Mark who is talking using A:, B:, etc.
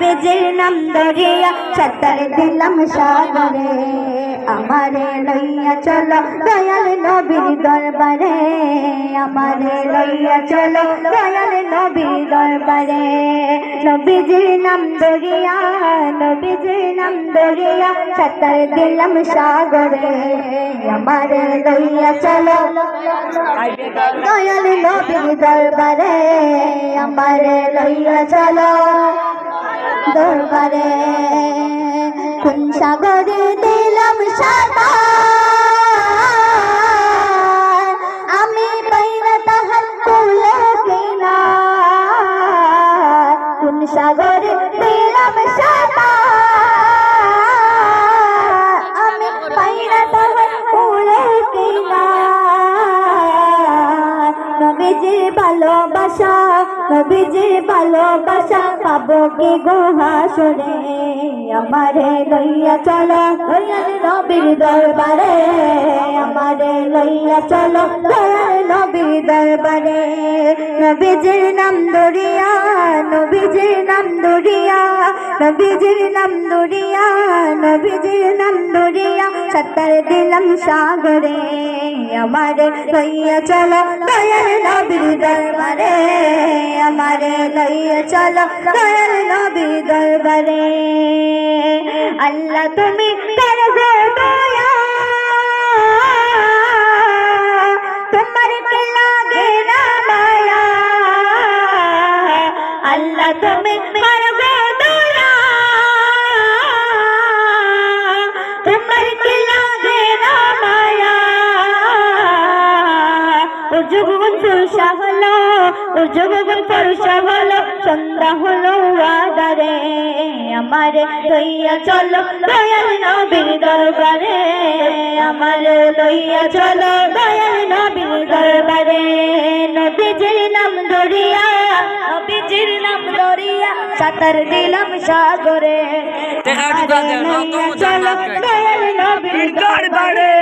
A: নবীজির নাম ধরিয়া সাঁতার দিলাম সাগরে আমারে লইয়া চলো দয়াল নবীর দরবারে আমারে লইয়া চলো দয়াল নবীর দরবারে নবীজির নাম ধরিয়া নবীজির নাম ধরিয়া সাঁতার দিলাম সাগরে আমারে লইয়া চলো দয়াল নবীর দরবারে আমারে লইয়া চলো দরবারে কোন সাগরে দিলাম সাঁতার আমি পাইরা তাহার কুলে কিনার কোন সাগরে দিলাম সাঁতার আমি পাইরা তাহার কুলে কিনার নবীজির ভালোবাসা নবীজির ভালোবাসা পাবো কি গো হাসরে আমারে লইয়া চলো দয়াল নবীর দরবারে আমারে লইয়া চলো দয়াল নবীর দরবারে নবীজির নাম ধরিয়া নবীজির নাম ধরিয়া নবীজির নাম ধরিয়া নবীজির নাম ধরিয়া সাঁতার দিলাম সাগরে আমারে লইয়া চলো দয়াল নবীর দরবারে আমারে লইয়া চলো দয়াল নবীর দরবারে আল্লাহ তুমি করবে দয়া তোমার কি লাগে না মায়া আল্লাহ তুমি করবে দয়া তোমার কি লাগে না মায়া ও যুবন পুরুষা হলো ও যুবন পুরুষা হলো সন্ধ্যা হলো আদারে আমারে লইয়া চলো দয়াল নবীর দরবারে আমারে লইয়া চলো দয়াল নবীর দরবারে নবীজির নাম ধরিয়া নবীজির নাম ধরিয়া সাঁতার দিলাম সাগরে আমারে লইয়া চলো দয়াল নবীর দরবারে